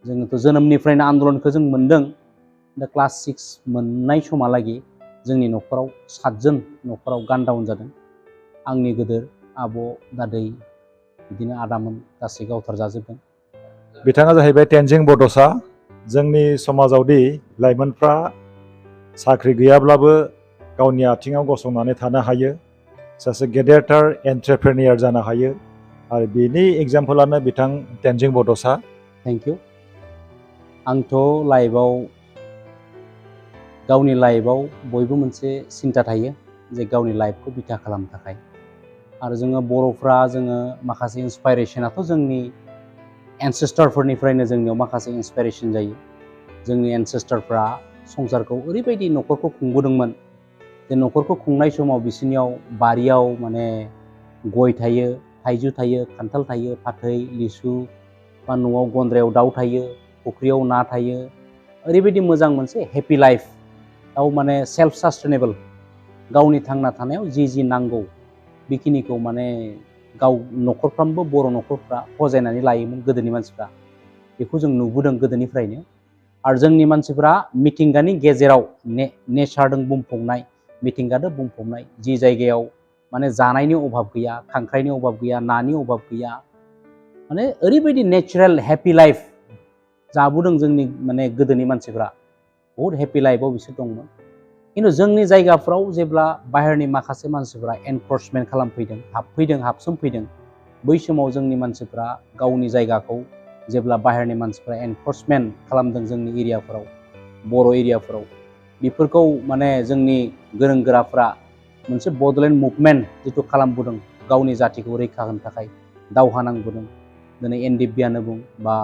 जोङोथ' जोनोमनिफ्रायनो आन्दलनखौ जों मोन्दों। दा क्लास 6 मोननाय समहालागै जोंनि न'खराव 7 जन न'खराव गान डाउन जादों। आंनि गोदोर आब' दादै बिदिनो आदामोन गासै गावथार जाजोबदों। बिथाङा जाहैबाय तेनजिं बड'सा। जोंनि समाजावदि लाइमोनफ्रा साख्रि गैयाब्लाबो गावनि आथिङाव गसंनानै थानो हायो, सासे गेदेरथार एन्ट्रप्रेनियर जानो हायो, आरो बेनि एग्जाम्पलानो बिथां तेनजिं बड'सा। Thank you. आंथ' लाइफआव गावनि लाइफआव बयबो मोनसे सिन्था थायो जे गावनि लाइफखौ बिथा खालामनो थाखाय। आरो जोङो बर'फ्रा जोङो माखासे इन्सपाइरेसनाथ' जोंनि एनसेस्टारफोरनिफ्रायनो जोंनियाव माखासे इन्सपाइरेसन जायो। जोंनि एनसेस्टारफ्रा संसारखौ ओरैबायदि न'खरखौ खुंबोदोंमोन जे न'खरखौ खुंनाय समाव बिसोरनियाव बारियाव माने गय थायो, थाइजौ थायो, खान्थाल थायो, फाथै, लिसु, बा न'आव गन्द्रायाव दाउ थायो, फुख्रियाव ना थायो। ओरैबायदि मोजां मोनसे हेपि लाइफ आव माने सेल्फ सास्टेनेबल गावनि थांना थानायाव जि नांगौ बेखिनिखौ माने गाव न'खरफ्रामबो बर' न'खरफ्रा फजायनानै लायोमोन गोदोनि मानसिफ्रा। बेखौ जों नुबोदों गोदोनिफ्रायनो। आरो जोंनि मानसिफ्रा मिथिंगानि गेजेराव नेचारजों बुंफबनाय, मिथिंगाजों बुंफबनाय जि जायगायाव माने जानायनि अभाब गैया, खांख्राइनि अभाब गैया, नानि अभाब गैया, माने ओरैबायदि नेचारेल हेपि लाइफ जाबोदों जोंनि माने गोदोनि मानसिफ्रा। बहुत हेपि लाइफआव बिसोर दंमोन। खिन्थु जोंनि जायगाफ्राव जेब्ला बाहेरनि माखासे मानसिफ्रा एनक्रचमेन्ट खालामफैदों, हाबसोमफैदों, बै समाव जोंनि मानसिफ्रा गावनि जायगाखौ जेब्ला बाहेरनि मानसिफ्रा एनक्रचमेन्ट खालामदों जोंनि एरियाफोराव, बर' एरियाफोराव, बेफोरखौ माने जोंनि गोरों गोराफ्रा मोनसे बड'लेण्ड मुभमेन्ट जिथु खालामबोदों गावनि जाथिखौ रैखा होनो थाखाय दावहा नांबोदों। दिनै एनडिएफबिआनो बुं बा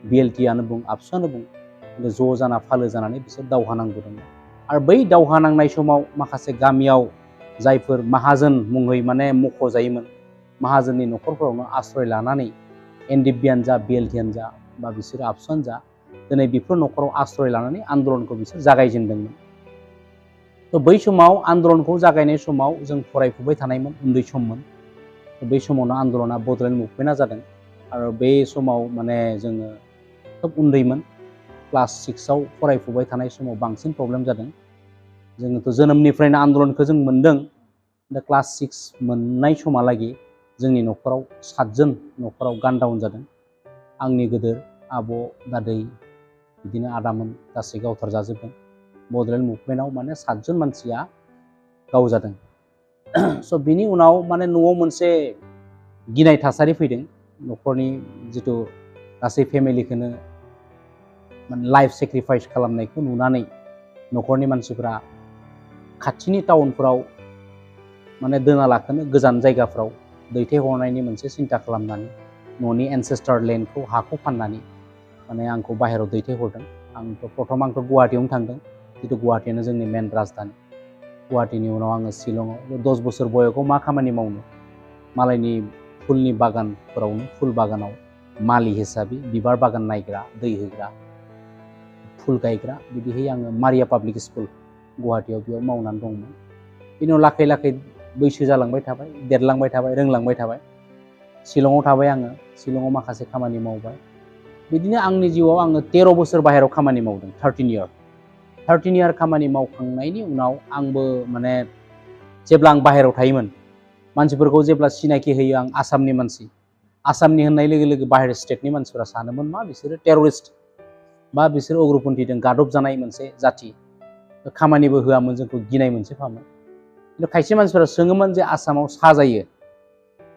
बिएलटिआनो बुं, आबसुआनो बुं, ज' जाना फालो जानानै बिसोर दावहा नांबोदोंमोन। आरो बै दावहा नांनाय समाव माखासे गामियाव जायफोर माहाजोन मुङै माने मख'जायोमोन, माहाजोननि न'खरफोरावनो आश्रय लानानै एनडिएफबिआनो जा, बिएलटिआनो जा, बा बिसोर आबसुआनो जा, दिनै बेफोर न'खराव आश्रय लानानै आन्दलनखौ बिसोर जागायजेनदोंमोन। थ' बै समाव आन्दलनखौ जागायनाय समाव जों फरायफुबाय थानायमोन, उन्दै सममोन। बै समावनो आन्दलना बड'लेण्ड मुभमेन्टआ जादों। आरो बे समाव माने जोङो खोब उन्दैमोन। क्लास 6 आव फरायफुबाय थानाय समाव बांसिन प्रब्लेम जादों। जोङोथ' जोनोमनिफ्रायनो आन्दलनखौ जों मोन्दों। दा क्लास 6 मोननाय समहालागै जोंनि न'खराव 7 जन न'खराव गान डाउन जादों। आंनि गोदोर आब' दादै बिदिनो आदामोन गासै गावथार जाजोबदों। बड'लेण्ड मुभमेन्टआव माने 7 जन मानसिया गावजादों। स' बिनि उनाव माने न'आव मोनसे गिनाय थासारि फैदों। न'खरनि जिथु गासै फेमिलिखौनो माने लाइफ सेक्रिफाइस खालामनायखौ नुनानै न'खरनि मानसिफ्रा खाथिनि टाउनफोराव माने दोनालाखौनो गोजान जायगाफ्राव दैथायहरनायनि मोनसे सिन्था खालामनानै न'नि एनसेस्टार लेन्डखौ, हाखौ फाननानै माने आंखौ बाहेरायाव दैथायहरदों। आंथ' गुवाहाटियावनो थांदों, जितु गुवाहाटियानो जोंनि मेन राजधानि। गुवाहाटिनि उनाव आङो शिलंआव 10 बोसोर बयसआव मा खामानि मावनो, मालायनि फुलनि बागानफोरावनो, फुल बागानाव मालि हिसाबै बिबार बागान नायग्रा, दै होग्रा, फुल गायग्रा, बिदिहै आङो मारिया पाब्लिक स्कुल गुवाहाटियाव बेयाव मावनानै दंमोन। बिनि उनाव लाखै लाखै बैसो जालांबाय थाबाय, देरलांबाय थाबाय, रोंलांबाय थाबाय। शिलंआव थाबाय आङो, शिलंआव माखासे खामानि मावबाय। बिदिनो आंनि जिउआव आङो 13 बोसोर बाहेरायाव खामानि मावदों, 13 इयार खामानि मावखांनायनि उनाव आंबो माने जेब्ला आं बाहेरायाव थायोमोन, मानसिफोरखौ जेब्ला सिनायथि होयो आं आसामनि मानसि, आसामनि होननाय लोगो लोगो बाहेर स्टेटनि मानसिफोरा सानोमोन मा बिसोरो टेररिस्ट बा बिसोर उग्रपन्थिजों गादब जानाय मोनसे जाथि। खामानिबो होआमोन, जोंखौ गिनाय मोनसे फामोन। खिन्थु खायसे मानसिफोरा सोङोमोन जे आसामाव साहा जायो,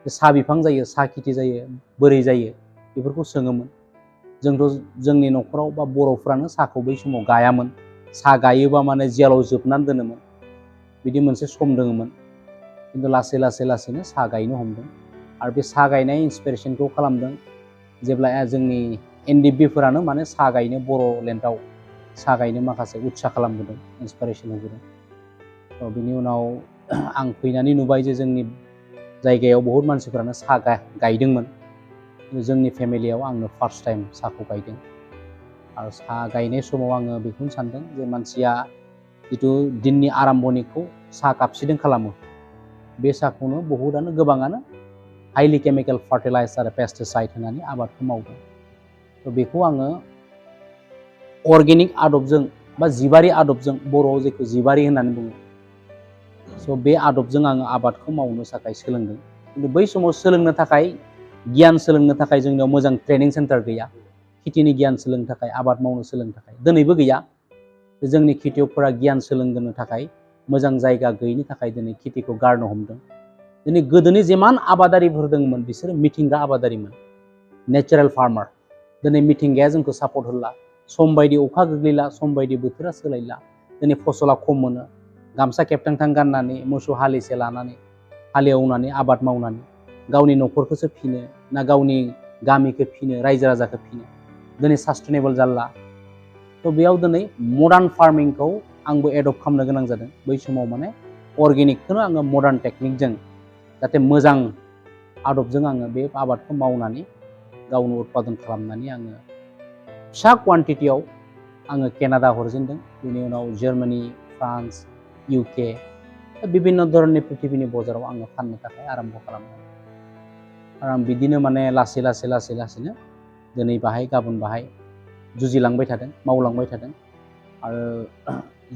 साहा बिफां जायो, साहा खेथि जायो, बोरै जायो, बेफोरखौ सोङोमोन। जोंथ' जोंनि न'खराव बा बर'फ्रानो साहाखौ बै समाव गायामोन। साहा गायोबा माने जेलाव जोबनानै दोनोमोन, बिदि मोनसे सम दङमोन। खिन्थु लासै लासैनो साहा गायनो हमदों। आरो बे साहा गायनाय इन्सपिरेसनखौ खालामदों जेब्ला जोंनि एनडिएफबिफोरानो माने साहा गायनो बर'लेण्डआव साहा गायनो माखासे उत्सा खालामबोदों, इन्सपिरेसन होबोदों। बिनि उनाव आं फैनानै नुबाय जे जोंनि जायगायाव बहुत मानसिफ्रानो साहा गायदोंमोन। जोंनि फेमिलियाव आंनो फार्स्ट टाइम साहाखौ गायदों। आरो साहा गायनाय समाव आङो बेखौनो सानदों जे मानसिया जिथु दिननि आराम्भनिखौ साहा कापसेजों खालामो, बे साहाखौनो बहुतआनो गोबाङानो हाइलि केमिकेल फार्टिलाइजार, पेस्टिसाइड होनानै आबादखौ मावदों। बेखौ आङो अर्गेनिक आदबजों बा जिबारि आदबजों बर'आव जेखौ जिबारि होननानै बुङो स' बे आदबजों आङो आबादखौ मावनो थाखाय सोलोंदों खिन्थु बै समाव सोलोंनो थाखाय गियान सोलोंनो थाखाय जोंनियाव मोजां ट्रेनिं सेन्टार गैया खेथिनि गियान सोलोंनो थाखाय आबाद मावनो सोलोंनो थाखाय दिनैबो गैया जोंनि खेथियकफोरा गियान सोलोंनो थाखाय मोजां जायगा गैयिनि थाखाय दिनै खेथिखौ गारनो हमदों दिनै गोदोनि जेमान आबादारिफोर दंमोन बिसोरो मिथिंगा आबादारिमोन नेचारेल फार्मार दिनै मिथिंगाया जोंखौ सापर्ट होला सम बायदि अखा गोग्लैला सम बायदि बोथोरा सोलायला दिनै फसला खम मोनो गामसा खेबथांथां गाननानै मोसौ हालिसे लानानै हालेवनानै आबाद मावनानै गावनि न'खरखौसो फिनो ना गावनि गामिखौ फिनो रायजो राजाखौ फिनो दिनै सास्टेनेबल जाला थ' बेयाव दिनै मडार्न फार्मिंखौ आंबो एडप्ट खालामनो गोनां जादों बै समाव माने अर्गेनिकखौनो आङो मडार्न टेकनिकजों जाहाथे मोजां आदबजों आङो बे आबादखौ मावनानै गावनो उत्पादन खालामनानै आङो फिसा क्वान्टिटियाव आङो केनाडा हरजेनदों बेनि उनाव जार्मानि फ्रान्स इउके बिभिन्न धरननि पृथिबिनि बजाराव आङो फाननो थाखाय आरम्भ खालामदों आरो आं बिदिनो माने लासैनो दिनै बाहाय गाबोन बाहाय जुजिलांबाय थादों मावलांबाय थादों आरो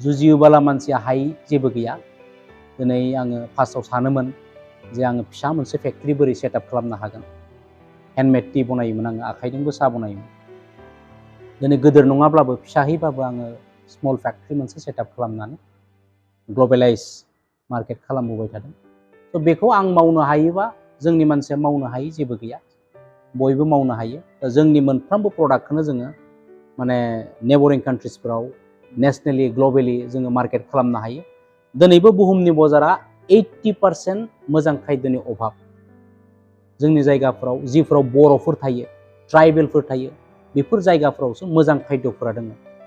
जुजियोबोला मानसिया हायि जेबो गैया दिनै आङो फार्स्टआव सानोमोन जे आङो फिसा मोनसे फेक्ट्रि बोरै सेटआप खालामनो हागोन हेन्डमेड टि बनायोमोन आङो आखाइजोंबो साहा बनायोमोन दिनै गिदिर नङाब्लाबो फिसाहैबाबो आङो स्मल फेक्ट्रि मोनसे सेटआप खालामनानै ग्लबेलाइज मार्केट खालामबोबाय थादों स' बेखौ आं मावनो हायोबा जोंनि मानसिया मावनो हायि जेबो गैया बयबो मावनो हायो दा जोंनि मोनफ्रोमबो प्रडाक्टखौनो जोङो माने नेबरिं कान्ट्रिसफोराव नेसनेलि ग्लबेलि जोङो मार्केट खालामनो हायो दिनैबो बुहुमनि बजारा 80% मोजां खायद'नि अभाब जोंनि जायगाफोराव जिफोराव बर'फोर थायो ट्राइबेलफोर थायो बेफोर जायगाफोरावसो मोजां खायद'फोरा दङ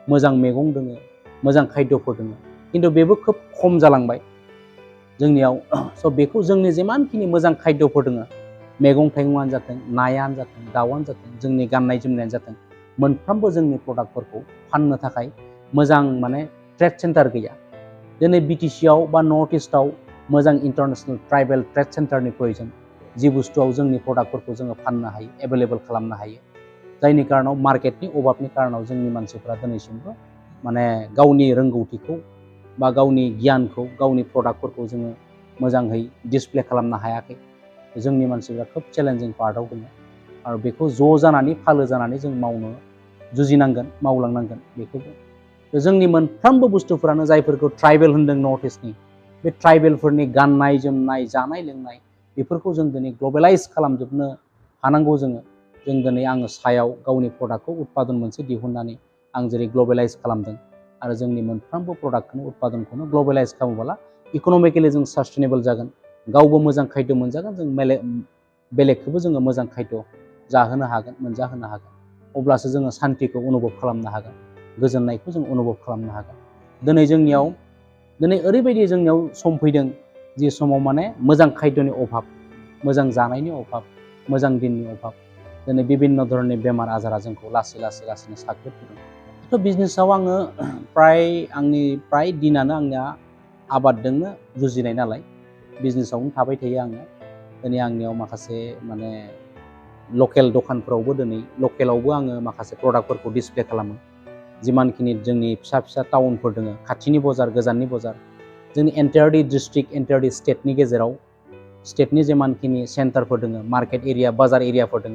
मोजां मैगं दङ मोजां खायद'फोर दङ खिन्थु बेबो खोब खम जालांबाय जोंनियाव स' बेखौ जोंनि जेमानखिनि मोजां खायद'फोर दङ मैगं थाइगङानो जाथों नायानो जाथों दाउआनो जाथों जोंनि गाननाय जोमनायानो जाथों मोनफ्रोमबो जोंनि प्रडाक्टफोरखौ फाननो थाखाय मोजां माने ट्रेड सेन्टार गैया दिनै बिटिसिआव बा नर्थ इस्टआव मोजां इन्टारनेसनेल ट्राइबेल ट्रेड सेन्टारनि प्रयजन जि बुस्थुआव जोंनि प्रडाक्टफोरखौ जोङो फाननो हायो एभेलेबल खालामनो हायो जायनि कारनाव मार्केटनि अभाबनि कारनाव जोंनि मानसिफ्रा दिनैसिमबो माने गावनि रोंगौथिखौ बा गावनि गियानखौ गावनि प्रडाक्टफोरखौ जोङो मोजाङै डिसप्ले खालामनो हायाखै जोंनि मानसिफ्रा खोब चेलेन्जिं पार्टआव दङ आरो बेखौ ज' जानानै फालो जानानै जों मावनो जुजिनांगोन मावलांनांगोन बेखौबो जोंनि मोनफ्रोमबो बुस्थुफोरानो जायफोरखौ ट्राइबेल होनदों नर्थ इस्टनि बे ट्राइबेलफोरनि गाननाय जोमनाय जानाय लोंनाय बेफोरखौ जों दिनै ग्लबेलाइज खालामजोबनो हानांगौ जों दिनै आङो सायाव गावनि प्रडाक्टखौ उत्पादन मोनसे दिहुननानै आं जेरै ग्लबेलाइज खालामदों आरो जोंनि मोनफ्रोमबो प्रडाक्टखौनो उत्पादनखौनो ग्लबेलाइज खालामोब्ला इक'नमिकेलि जों सास्टेनेबल जागोन गावबो मोजां खायद' मोनजागोन जों बेलेगखौबो जोङो मोजां खायद' जाहोनो हागोन मोनजाहोनो हागोन अब्लासो जोङो सान्तिखौ अनुभब खालामनो हागोन गोजोननायखौ जों अनुभब खालामनो हागोन दिनै जोंनियाव दिनै ओरैबायदि जोंनियाव सम फैदों जि समाव माने मोजां खायद'नि अभाब मोजां जानायनि अभाब मोजां दिननि अभाब दिनै बिभिन्न धरननि बेमार आजारा जोंखौ लासैनो साग्लोबफैदों थ' बिजनेसाव आङो आंनि प्राय दिनानो आंनिया आबादजोंनो जुजिनाय नालाय बिजनेसावनो थाबाय थायो आङो दिनै आंनियाव माखासे माने लकेल दखानफोरावबो दिनै लकेलावबो आङो माखासे प्रडाक्टफोरखौ डिसप्ले खालामो जिमानखिनि जोंनि फिसा फिसा टाउनफोर दङ खाथिनि बजार गोजाननि बजार जोंनि एन्टायारलि डिस्ट्रिक्ट एन्टायारलि स्टेटनि गेजेराव स्टेटनि जेमानखिनि सेन्टारफोर दङ मार्केट एरिया बाजार एरियाफोर दङ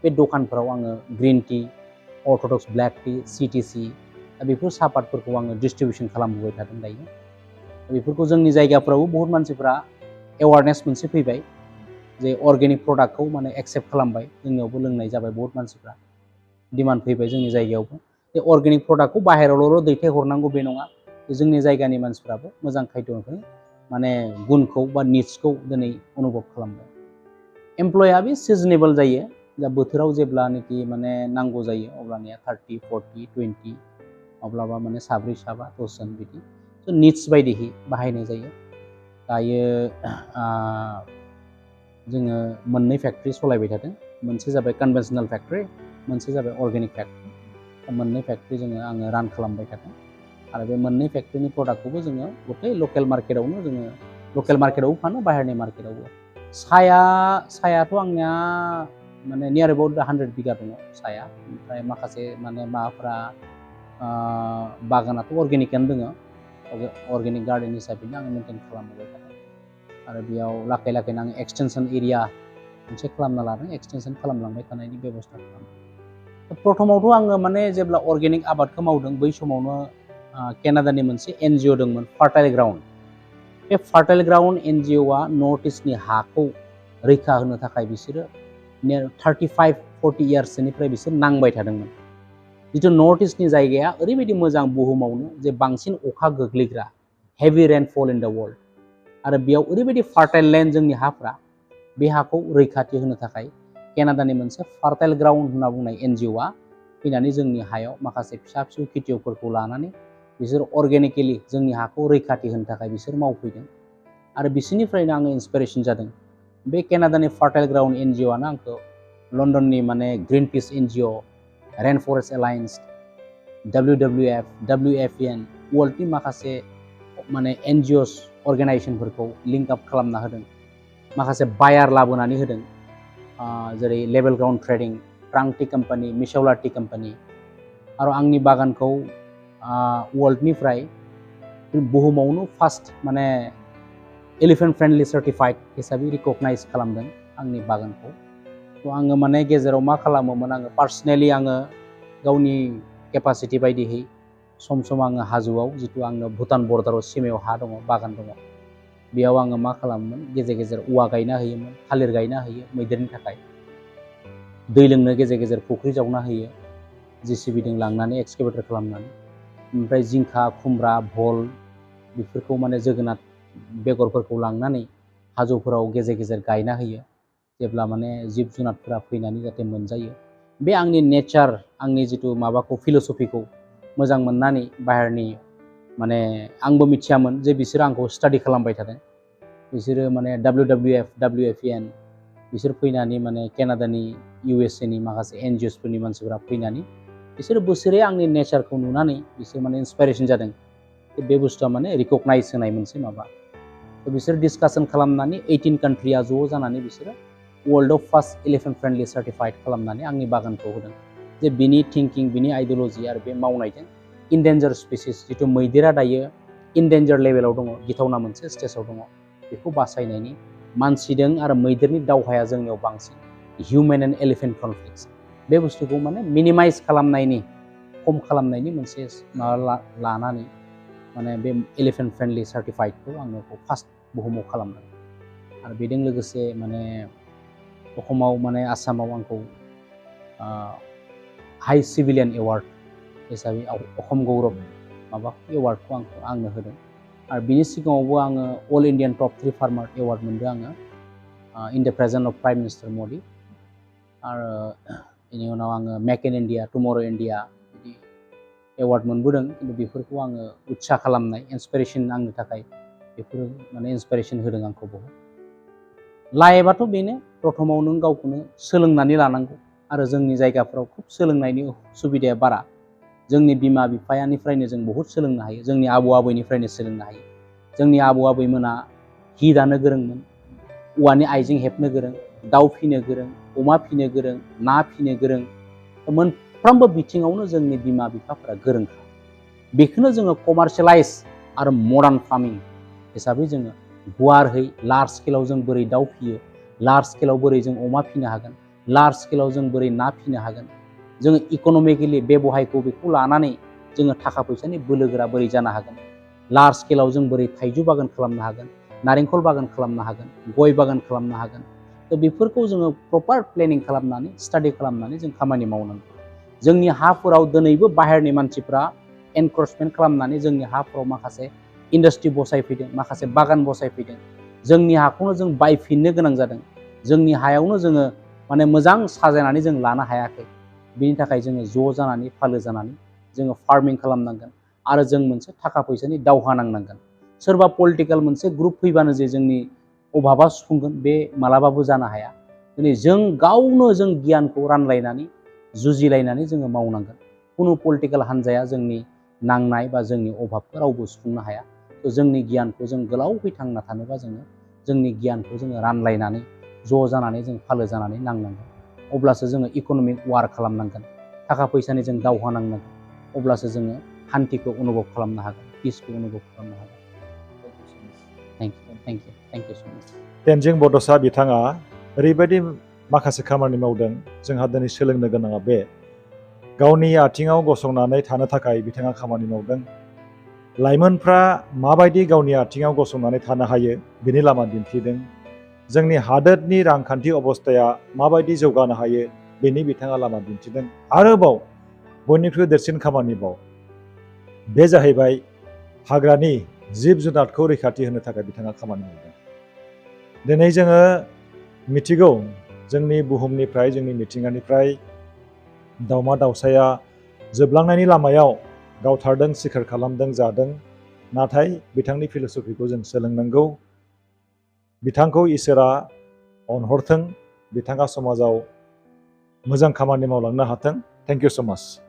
बे दखानफोराव आङो green tea orthodox black tea CTC बेफोर सापातफोरखौ आङो डिस्ट्रिबिउसन खालामबोबाय थादों दायो बेफोरखौ जोंनि जायगाफ्रावबो बहुत मानसिफ्रा एवारनेस मोनसे फैबाय जे अर्गेनिक प्रडाक्टखौ माने एक्सेप्ट खालामबाय जोंनियावबो लोंनाय जाबाय बहुत मानसिफ्रा डिमान्ड फैबाय जोंनि जायगायावबो बे अर्गेनिक प्रडाक्टखौ बाहेरायावल' दैथायहरनांगौ बे नङा जोंनि जायगानि मानसिफ्राबो मोजां खायद'निफ्राय माने गुनखौ बा निड्सखौ दिनै अनुभब खालामबाय एमप्लया बे सिजनेबल जायो दा बोथोराव जेब्लानोखि माने नांगौ जायो अब्लानिया 30, 40, 20 माब्लाबा माने साब्रै साबा 10 जन बिदि स' निड्स बायदिहै बाहायनाय जायो दायो जोङो मोननै फेक्ट्रि सालायबाय थादों मोनसे जाबाय कनभेनसनेल फेक्ट्रि मोनसे जाबाय अर्गेनिक फेक्ट्रि मोननै फेक्ट्रि आङो रान खालामबाय थादों आरो बे मोननै फेक्ट्रिनि प्रडाक्टखौबो जोङो गथै लकेल मार्केटावनो जोङो लकेल मार्केटावबो फानो बाहेरनि मार्केटावबो सायाथ' आंनिया माने नियार एबाउट 100 बिगा दङ साया ओमफ्राय माखासे माने माबाफ्रा बागानाथ' अर्गेनिकआनो दङ अर्गेनिक गार्डेन हिसाबैनो आं मेनटेन खालामबाय थादों आरो बेयाव लाखै लाखैनो आं एक्सटेनसन एरिया मोनसे खालामना लादों एक्सटेनसन खालामलांबाय थानायनि बेबस्था खालामदों प्रथमावथ' आङो माने जेब्ला अर्गेनिक आबादखौ मावदों बै समावनो केनाडानि मोनसे NGO दंमोन फार्टाइल ग्राउन्ड बे फार्टाइल ग्राउन्ड NGOआ नर्थ इस्टनि हाखौ रैखा होनो थाखाय बिसोरो 35-40 इयार्सनिफ्राय बिसोर नांबाय थादोंमोन जिथु नर्थ इस्टनि जायगाया ओरैबायदि मोजां बुहुमावनो जे बांसिन अखा गोग्लैग्रा हेभि रेनफल इन द वर्ल्ड आरो बेयाव ओरैबायदि फार्टाइल लेन्ड जोंनि हाफ्रा बे हाखौ रैखाथि होनो थाखाय केनाडानि मोनसे फार्टाइल ग्राउन्ड होनना बुंनाय NGOआ फैनानै जोंनि हायाव माखासे फिसा फिसौ खेथियकफोरखौ लानानै बिसोर अर्गेनिकेलि जोंनि हाखौ रैखाथि होनो थाखाय बिसोर मावफैदों आरो बिसोरनिफ्रायनो आङो इन्सपिरेसन जादों बे केनाडानि फार्टाइल ग्राउन्ड NGOआनो आंखौ लन्डननि माने ग्रीन पिस NGO rain forest alliance WWF WFN वर्ल्डनि माखासे माने NGOs अर्गेनाइजेसनफोरखौ लिंक आप खालामना होदों माखासे बायार लाबोनानै होदों जेरै level ground trading trunk tea company मिशावला टी कम्पानि आरो आंनि बागानखौ वर्ल्डनिफ्राय बुहुमावनो फार्स्ट माने एलिफेन्ट फ्रेन्डलि सार्टिफाइड हिसाबै रिकगनाइज खालामदों आंनि बागानखौ थ' आङो माने गेजेराव मा खालामोमोन आङो पार्सनेलि आङो गावनि केपासिटि बायदियै सम सम आङो हाजोआव जितु आङो भुटान बर्डाराव सिमायाव हा दङ बागान दङ बेयाव आङो मा खालामोमोन गेजेर गेजेर औवा गायना होयोमोन थालिर गायना होयो मैदेरनि थाखाय दै लोंनो गेजेर गेजेर फुख्रि जावना होयो JCB जों लांनानै एक्सकेभेटर खालामनानै ओमफ्राय जिंखा खुमब्रा भल बेफोरखौ माने जोगोनार बेगरफोरखौ लांनानै हाजोफोराव गेजेर गेजेर गायना होयो जेब्ला माने जिब जुनारफोरा फैनानै जाहाथे मोनजायो बे आंनि नेचार आंनि जितु माबाखौ फिल'सफिखौ मोजां मोननानै बाहेरनि माने आंबो मिथियामोन जे बिसोरो आंखौ स्टाडि खालामबाय थादों बिसोरो माने WWF WFN बिसोर फैनानै माने केनाडानि USAनि माखासे NGOsफोरनि मानसिफोरा फैनानै बिसोरो बोसोरै आंनि नेचारखौ नुनानै बिसोर माने इन्सपाइरेसन जादों बे बुस्थुआ माने रिकगनाइज होनाय मोनसे माबा थ' बिसोर डिसकासन खालामनानै 18 कान्ट्रिया ज' जानानै बिसोरो वर्ल्डआव फार्स्ट एलिफेन्ट फ्रेन्डलि सार्टिफाइड खालामनानै आंनि बागानखौ होदों जे बिनि थिंकिं बिनि आइडियल'जि आरो बे मावनायजों इन्डेन्जार स्पिसिस जिथु मैदेरा दायो इन्डेन्जार लेभेलाव दङ गिथावना मोनसे स्टेजाव दङ बेखौ बासायनायनि मानसिदों आरो मैदेरनि दावहाया जोंनियाव बांसिन हिउमेन एन्ड एलिफेन्ट कनफ्लिक्ट्स बे बुस्थुखौ माने मिनिमाइज खालामनायनि खम खालामनायनि मोनसे माबा लानानै माने बे एलिफेन्ट फ्रेन्डलि सार्टिफाइडखौ आङो फार्स्ट बुहुमाव खालामदों आरो बेजों लोगोसे माने अखमाव माने आसामाव आंखौ हाइ सिभिलियान एवार्ड हिसाबै अखम गौरब माबा एवार्डखौ आंनो होदों आरो बिनि सिगाङावबो आङो all Indian top 3 farmer award मोनदों आङो in the present of prime minister Modi आरो बेनि उनाव आङो make in India tomorrow' India बिदि एवार्ड मोनबोदों खिन्थु बेफोरखौ आङो उत्सा खालामनाय इन्सपिरेसन आंनि थाखाय बेफोरो माने इन्सपिरेसन होदों आंखौ बहुद लाइफआथ' बेनो प्रथमाव नों गावखौनो सोलोंनानै लानांगौ आरो जोंनि जायगाफ्राव खुब सोलोंनायनि सुबिदाया बारा जोंनि बिमा बिफानिफ्रायनो जों बहुद सोलोंनो हायो जोंनि आबौ आबैनिफ्रायनो सोलोंनो हायो जोंनि आबौ आबैमोना हि दानो गोरोंमोन औवानि आइजें हेबनो गोरों दाउ फिनो गोरों अमा फिनो गोरों ना फिनो गोरों मोनफ्रोमबो बिथिङावनो जोंनि बिमा बिफाफोरा गोरोंखा बेखौनो जोङो कमार्शियेलाइज आरो मडार्न फार्मिं हिसाबै जोङो गुवारहै लार्ज स्केलाव जों बोरै दाउ फियो लार्ज स्केलाव बोरै जों अमा फिनो हागोन लार्ज स्केलाव जों बोरै ना फिनो हागोन जोङो इक'नमिकेलि बेबहायखौ बेखौ लानानै जोङो थाखा फैसानि बोलोगोरा बोरै जानो हागोन लार्ज स्केलाव जों बोरै थाइजौ बागान खालामनो हागोन नारेंखल बागान खालामनो हागोन गय बागान खालामनो हागोन थ' बेफोरखौ जोङो प्रपार प्लेनिं खालामनानै स्टाडि खालामनानै जों खामानि मावनांगौ जोंनि हाफोराव दिनैबो बाहेरनि मानसिफ्रा एनक्रोचमेन्ट खालामनानै जोंनि हाफोराव माखासे इन्डास्ट्रि बसायफैदों माखासे बागान बसायफैदों जोंनि हाखौनो जों बायफिननो गोनां जादों जोंनि हायावनो जोङो माने मोजां साजायनानै जों लानो हायाखै बिनि थाखाय जोङो ज' जानानै फालो जानानै जोङो फार्मिं खालामनांगोन आरो जों मोनसे थाखा फैसानि दावहा नांनांगोन सोरबा पलिटिकेल मोनसे ग्रुप फैबानो जे जोंनि अभाबा सुफुंगोन बे मालाबाबो जानो हाया दिनै जों गावनो जों गियानखौ रानलायनानै जुजिलायनानै जोङो मावनांगोन खुनु पलिटिकेल हान्जाया जोंनि नांनाय बा जोंनि अभाबखौ रावबो सुफुंनो हाया थ' जोंनि गियानखौ जों गोलावै थांना थानोबा जोङो जोंनि गियानखौ जोङो रानलायनानै ज' जानानै जों फालो जानानै नांनांगोन अब्लासो जोङो इक'नमिक वार खालामनांगोन थाखा फैसानि जों दावहा नांनांगोन अब्लासो जोङो शान्तिखौ अनुभब खालामनो हागोन, पिसखौ अनुभब खालामनो हागोन। थेंक इउ सो माच। तेनजिं बड'सा बिथाङा ओरैबायदि माखासे खामानि मावदों, जोंहा दिनै सोलोंनो गोनाङा बे गावनि आथिङाव गसंनानै थानो थाखाय बिथाङा खामानि मावदों। लाइमोनफ्रा माबायदि गावनि आथिङाव गसंनानै थानो हायो बेनि लामा दिन्थिदों। जोंनि हादोरनि रांखान्थि अबस्थाया माबायदि जौगानो हायो बेनि बिथाङा लामा दिन्थिदों। आरोबाव बयनिख्रुइ देरसिन खामानिबाव बे जाहैबाय हाग्रानि जिब जुनारखौ रैखाथि होनो थाखाय बिथाङा खामानि मावदों। दिनै जोङो मिथिगौ जोंनि बुहुमनिफ्राय, जोंनि मिथिंगानिफ्राय दावमा दावसाया जोबलांनायनि लामायाव गावथारदों, सिखार खालामदों, जादों। नाथाय बिथांनि फिल'सफिखौ जों सोलोंनांगौ। बिथांखौ इसोरा अनहरथों, बिथाङा समाजाव मोजां खामानि मावलांनो हाथों। थेंक इउ स' माच।